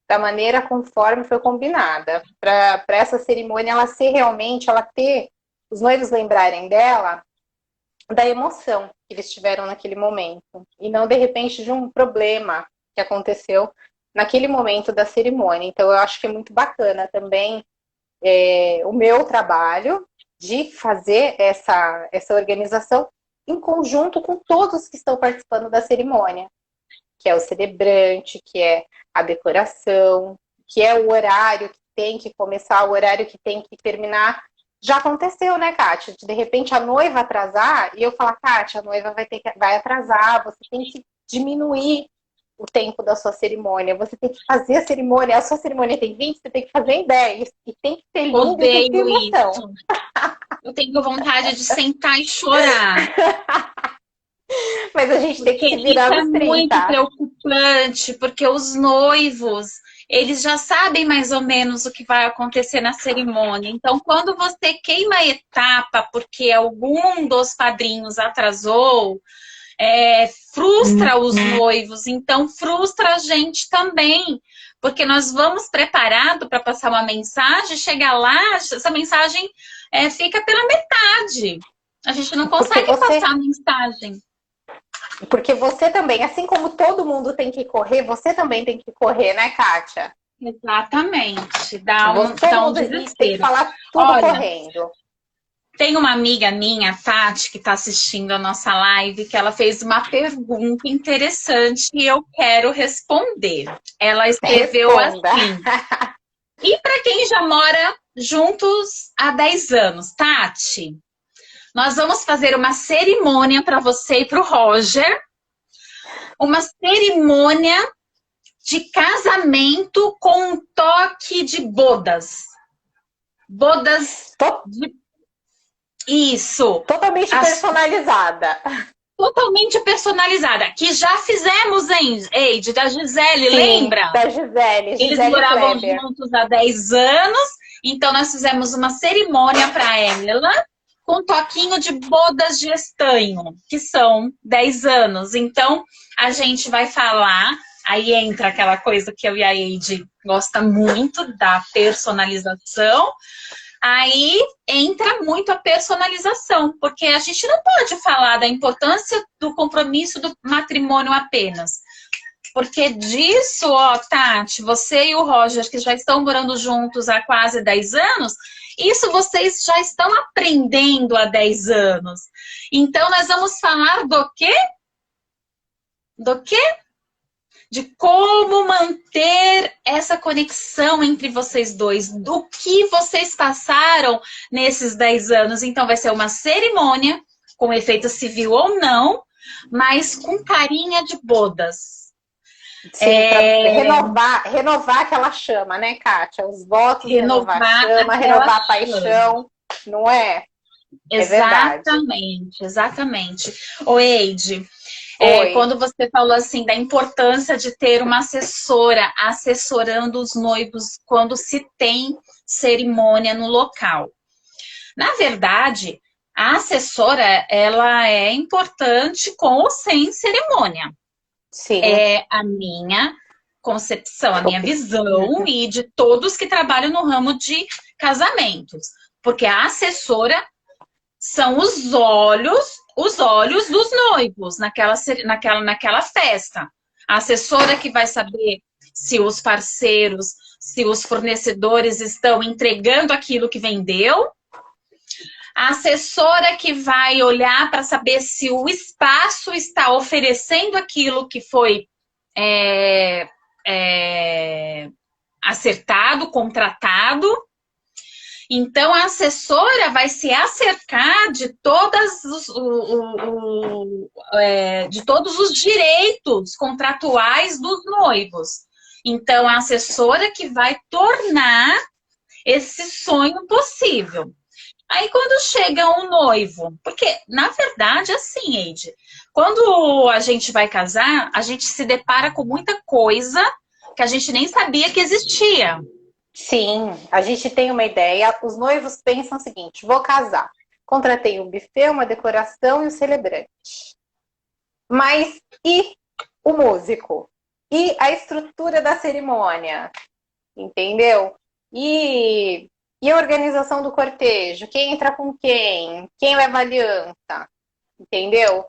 da maneira conforme foi combinada. Para essa cerimônia ela ser realmente, ela ter, os noivos lembrarem dela, da emoção que eles tiveram naquele momento. E não, de repente, de um problema que aconteceu naquele momento da cerimônia. Então, eu acho que é muito bacana também o meu trabalho de fazer essa organização em conjunto com todos que estão participando da cerimônia, que é o celebrante, que é a decoração, que é o horário que tem que começar, o horário que tem que terminar. Já aconteceu, né, Kátia? De repente a noiva atrasar e eu falar, Kátia, a noiva vai atrasar, você tem que diminuir o tempo da sua cerimônia, você tem que fazer a cerimônia, a sua cerimônia tem 20, você tem que fazer em 10, e tem que ter lindo e ter emoção. Isso. Eu tenho vontade de sentar e chorar. Mas a gente tem que se virar nos 30. É muito preocupante, porque os noivos, eles já sabem mais ou menos o que vai acontecer na cerimônia. Então, quando você queima a etapa porque algum dos padrinhos atrasou, frustra os noivos, então frustra a gente também, porque nós vamos preparado para passar uma mensagem, chega lá, essa mensagem fica pela metade. A gente não consegue passar a mensagem. Porque você também, assim como todo mundo tem que correr, você também tem que correr, né, Kátia? Exatamente. Dá um desespero. Tem que falar tudo correndo. Tem uma amiga minha, Tati, que está assistindo a nossa live, que ela fez uma pergunta interessante e eu quero responder. Ela escreveu assim: e para quem já mora juntos há 10 anos, Tati, nós vamos fazer uma cerimônia para você e para o Roger. Uma cerimônia de casamento com um toque de bodas. Bodas de... Isso. Totalmente personalizada. Totalmente personalizada. Que já fizemos, hein, Eide, da Gisele, sim, lembra? Da Gisele. Eles moravam juntos há 10 anos. Então, nós fizemos uma cerimônia para ela com um toquinho de bodas de estanho, que são 10 anos. Então, a gente vai falar, aí entra aquela coisa que eu e a Eide gosta muito, da personalização. Aí entra muito a personalização, porque a gente não pode falar da importância do compromisso do matrimônio apenas. Porque disso, ó, Tati, você e o Roger, que já estão morando juntos há quase 10 anos, isso vocês já estão aprendendo há 10 anos. Então, nós vamos falar do quê? Do quê? De como manter essa conexão entre vocês dois, do que vocês passaram nesses 10 anos. Então, vai ser uma cerimônia, com efeito civil ou não, mas com carinha de bodas. Sim, para renovar aquela chama, né, Kátia? Os votos, renovar a chama, renovar a paixão, não é? Exatamente, exatamente. Ô, Eide, quando você falou assim da importância de ter uma assessora assessorando os noivos quando se tem cerimônia no local. Na verdade, a assessora, ela é importante com ou sem cerimônia. Sim. É a minha concepção, a minha visão e de todos que trabalham no ramo de casamentos. Porque a assessora são os olhos dos noivos naquela festa. A assessora que vai saber se os parceiros, se os fornecedores estão entregando aquilo que vendeu. A assessora que vai olhar para saber se o espaço está oferecendo aquilo que foi acertado, contratado. Então, a assessora vai se acercar de todos os direitos contratuais dos noivos. Então, a assessora que vai tornar esse sonho possível. Aí, quando chega um noivo, porque, na verdade, assim, Eide, quando a gente vai casar, a gente se depara com muita coisa que a gente nem sabia que existia. Sim, a gente tem uma ideia, os noivos pensam o seguinte: vou casar, contratei um buffet, uma decoração e um celebrante. Mas e o músico? E a estrutura da cerimônia? Entendeu? E a organização do cortejo? Quem entra com quem? Quem leva aliança? Entendeu?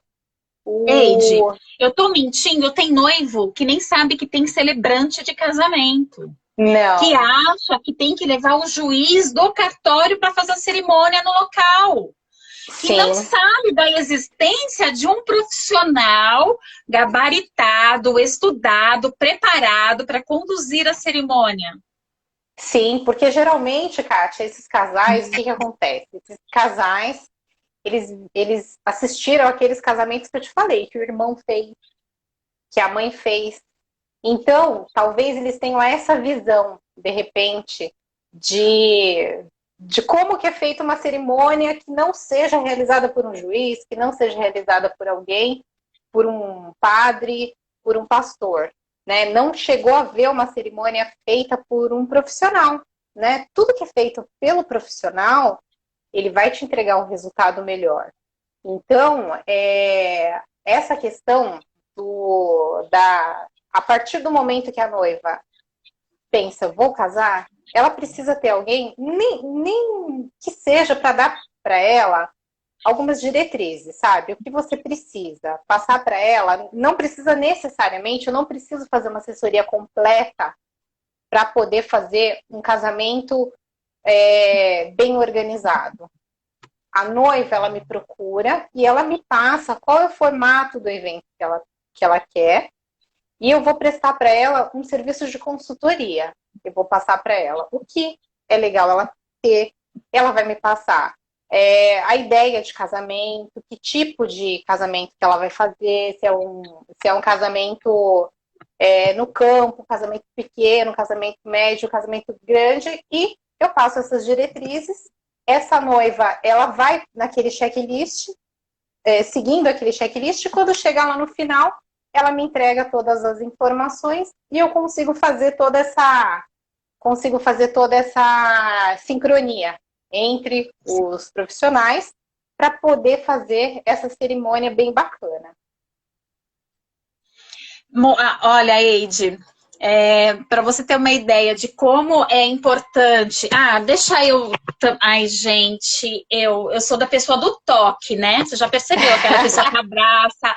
Eide, eu tô mentindo, tem noivo que nem sabe que tem celebrante de casamento. Não. Que acha que tem que levar o juiz do cartório para fazer a cerimônia no local. Sim. Que não sabe da existência de um profissional gabaritado, estudado, preparado para conduzir a cerimônia. Sim, porque geralmente, Kátia, esses casais, o que acontece? Esses casais, eles assistiram aqueles casamentos que eu te falei, que o irmão fez, que a mãe fez. Então, talvez eles tenham essa visão, de repente, de como que é feita uma cerimônia que não seja realizada por um juiz, que não seja realizada por alguém, por um padre, por um pastor. né? Não chegou a ver uma cerimônia feita por um profissional, né? Tudo que é feito pelo profissional, ele vai te entregar um resultado melhor. Então, essa questão a partir do momento que a noiva pensa, vou casar, ela precisa ter alguém, nem que seja para dar para ela algumas diretrizes, sabe? O que você precisa passar para ela, não precisa necessariamente, eu não preciso fazer uma assessoria completa para poder fazer um casamento bem organizado. A noiva, ela me procura e ela me passa qual é o formato do evento que ela quer, e eu vou prestar para ela um serviço de consultoria. Eu vou passar para ela o que é legal ela ter, ela vai me passar a ideia de casamento, que tipo de casamento que ela vai fazer, se é um casamento no campo, casamento pequeno, casamento médio, casamento grande, e eu passo essas diretrizes. Essa noiva, ela vai naquele checklist, seguindo aquele checklist, e quando chegar lá no final, ela me entrega todas as informações e eu consigo fazer toda essa sincronia entre os profissionais para poder fazer essa cerimônia bem bacana. Olha, Eide, para você ter uma ideia de como é importante. Deixa eu. Ai, gente, eu sou da pessoa do toque, né? Você já percebeu? Aquela pessoa que abraça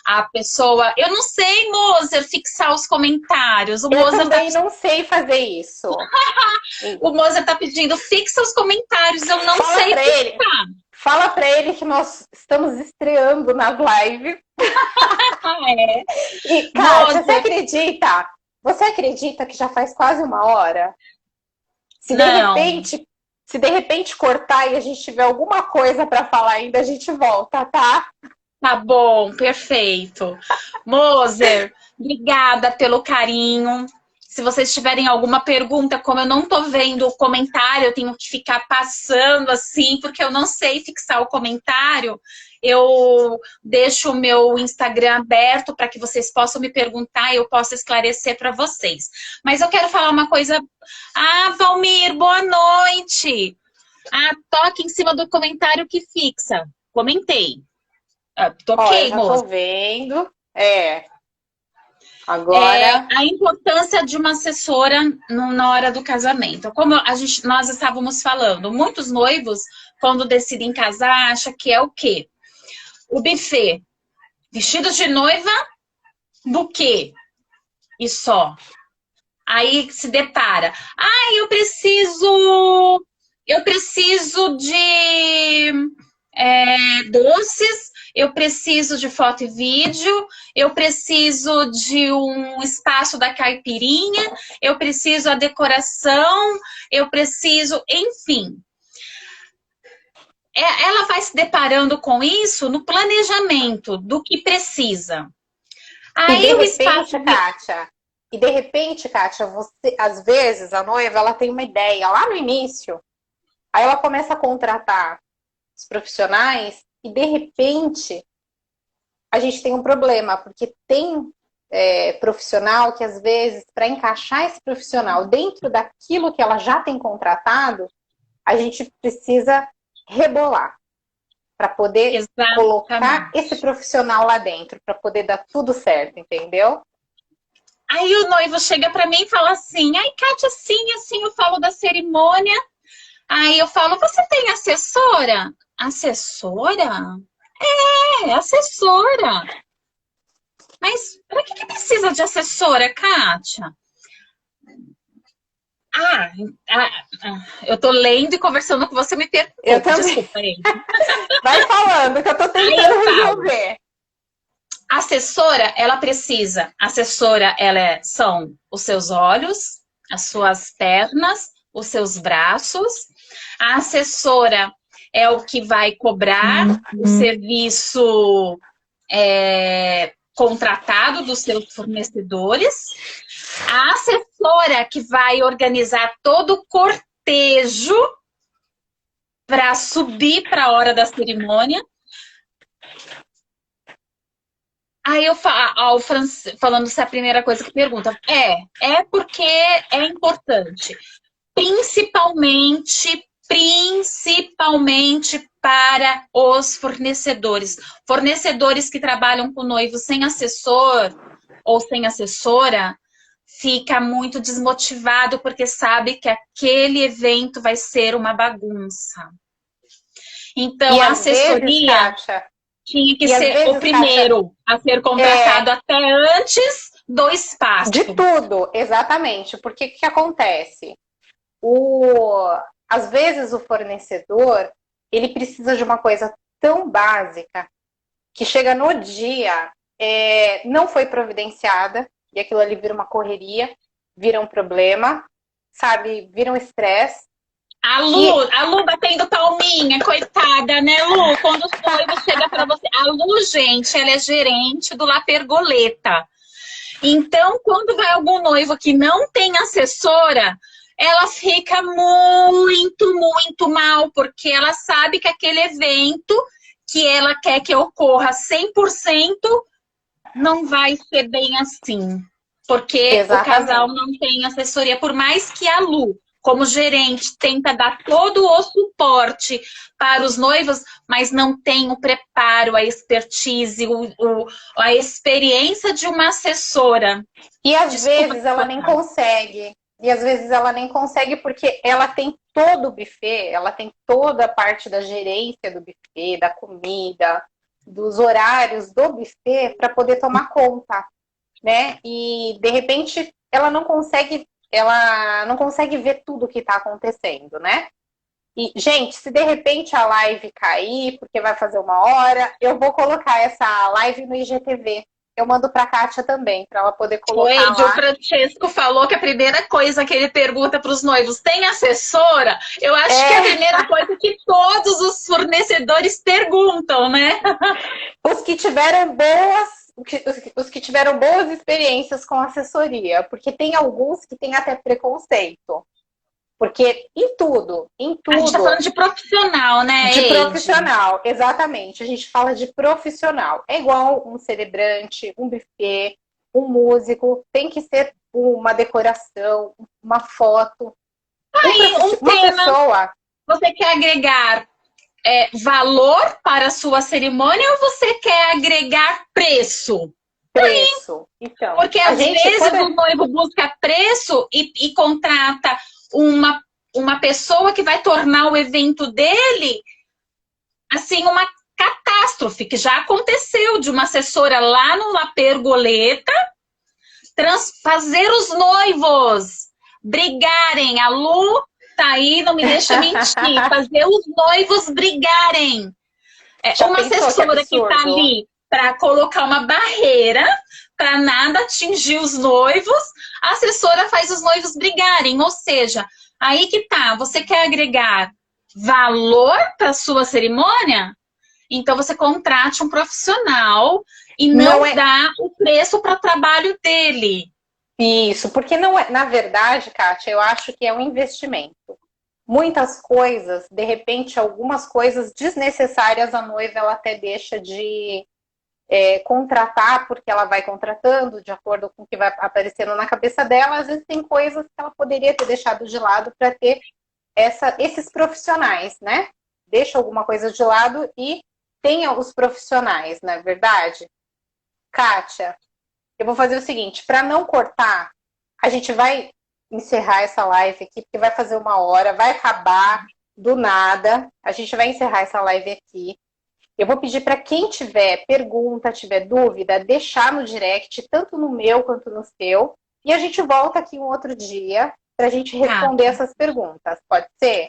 a pessoa. Eu não sei, Moser, fixar os comentários. Eu também não sei fazer isso. O Moser tá pedindo, fixa os comentários. Eu não sei fixar. Fala para ele que nós estamos estreando nas lives. E, Kátia, você acredita que já faz quase 1 hora? Se de repente cortar e a gente tiver alguma coisa para falar ainda, a gente volta, tá? Tá bom, perfeito. Moser, obrigada pelo carinho. Se vocês tiverem alguma pergunta, como eu não tô vendo o comentário, eu tenho que ficar passando assim, porque eu não sei fixar o comentário, eu deixo o meu Instagram aberto para que vocês possam me perguntar e eu possa esclarecer para vocês. Mas eu quero falar uma coisa. Valmir, boa noite. Toque em cima do comentário que fixa. Comentei. Toquei, já moça. Tô vendo. Agora... a importância de uma assessora na hora do casamento. Como nós estávamos falando, muitos noivos, quando decidem casar, acham que é o quê? O buffet. Vestido de noiva, buquê. E só. Aí se depara. Eu preciso de doces. Eu preciso de foto e vídeo, eu preciso de um espaço da caipirinha, eu preciso a decoração, eu preciso, enfim. Ela vai se deparando com isso no planejamento do que precisa. Aí o espaço... E de repente, Kátia, você, às vezes, a noiva, ela tem uma ideia lá no início, aí ela começa a contratar os profissionais e, de repente, a gente tem um problema, porque tem profissional que, às vezes, para encaixar esse profissional dentro daquilo que ela já tem contratado, a gente precisa rebolar para poder colocar esse profissional lá dentro, para poder dar tudo certo, entendeu? Aí o noivo chega para mim e fala assim, Kátia, assim, eu falo da cerimônia. Aí eu falo, você tem assessora? Assessora? Assessora. Mas para que precisa de assessora, Kátia? Eu tô lendo e conversando com você, me perguntou. Eu também. Desculpa aí. Vai falando, que eu tô tentando resolver. Assessora, ela precisa. Assessora, são os seus olhos, as suas pernas, os seus braços. A assessora é o que vai cobrar o serviço contratado dos seus fornecedores. A assessora que vai organizar todo o cortejo para subir para a hora da cerimônia. Aí o falando se é a primeira coisa que pergunta. É porque é importante. Principalmente para os fornecedores. Fornecedores que trabalham com noivo sem assessor ou sem assessora, fica muito desmotivado porque sabe que aquele evento vai ser uma bagunça. Então, E a às vezes, assessoria Kátia, tinha que e às ser o vezes, Kátia, primeiro a ser contratado até antes do de espaço. tudo, exatamente. Porque o que acontece? O, às vezes o fornecedor, ele precisa de uma coisa tão básica que chega no dia, não foi providenciada, e aquilo ali vira uma correria, vira um problema, sabe? Vira um estresse. A Lu batendo palminha, coitada, né, Lu? Quando o noivo chega para você. A Lu, gente, ela é gerente do La Pergoleta. Então, quando vai algum noivo que não tem assessora, ela fica muito mal, porque ela sabe que aquele evento que ela quer que ocorra 100% não vai ser bem assim. Porque o casal Exatamente. não tem assessoria, por mais que a Lu, como gerente, tenta dar todo o suporte para os noivos, mas não tem o preparo, a expertise, a experiência de uma assessora. E às Desculpa vezes te ela nem cortar. consegue. E às vezes ela nem consegue porque ela tem todo o buffet, ela tem toda a parte da gerência do buffet, da comida, dos horários do buffet para poder tomar conta, né? E de repente ela não consegue ver tudo o que está acontecendo, né? E, gente, se de repente a live cair, porque vai fazer uma hora, eu vou colocar essa live no IGTV. Eu mando para a Kátia também, para ela poder O colocar Eide, o lá. Francesco falou que a primeira coisa que ele pergunta para os noivos, tem assessora? Eu acho que é a primeira coisa que todos os fornecedores perguntam, né? Os que tiveram boas, os que tiveram boas experiências com assessoria, porque tem alguns que têm até preconceito. Porque em A gente está tudo, falando de profissional, né, de Eide? profissional, exatamente. A gente fala de profissional. É igual um celebrante, um buffet, um músico, tem que ser uma decoração, uma foto. Aí, um Uma tema, pessoa, você quer agregar valor para a sua cerimônia ou você quer agregar preço? preço. Então, Porque a às gente, vezes o noivo busca preço e contrata uma pessoa que vai tornar o evento dele assim uma catástrofe, que já aconteceu de uma assessora lá no La Pergoleta fazer os noivos brigarem. A Lu tá aí, não me deixa mentir, fazer os noivos brigarem. já Uma pensou que assessora que está absurdo? ali para colocar uma barreira para nada atingir os noivos, a assessora faz os noivos brigarem. Ou seja, aí que tá, você quer agregar valor para sua cerimônia? Então você contrate um profissional e Não não é dá o preço para o trabalho dele. isso, porque não é, na verdade, Kátia, eu acho que é um investimento. Muitas coisas, de repente, algumas coisas desnecessárias a noiva ela até deixa de contratar, porque ela vai contratando de acordo com o que vai aparecendo na cabeça dela. Às vezes tem coisas que ela poderia ter deixado de lado para ter esses profissionais, né? Deixa alguma coisa de lado e tenha os profissionais, não é verdade? Kátia, eu vou fazer o seguinte, para não cortar, a gente vai encerrar essa live aqui, porque vai fazer uma hora, vai acabar do nada. A gente vai encerrar essa live aqui. Eu vou pedir para quem tiver pergunta, tiver dúvida, deixar no direct, tanto no meu quanto no seu. E a gente volta aqui um outro dia para a gente Tá. responder essas perguntas. Pode ser?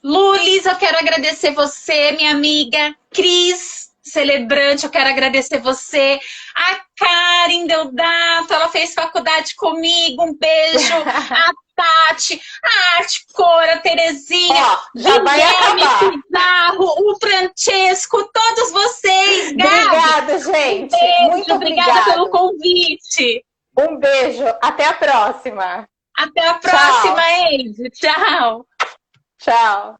Lulis, eu quero agradecer você, minha amiga Cris, celebrante, eu quero agradecer você. A Karen Deodato, ela fez faculdade comigo, um beijo. A Tati, a Arte Cora, a Terezinha, Ó, já vai Guilherme acabar. Pizarro, o Francesco, todos vocês. Gabi, Obrigada, um gente. Muito beijo, obrigada pelo obrigada. convite. Um beijo. Até a próxima. Até a próxima, Tchau. Eide. Tchau. Tchau.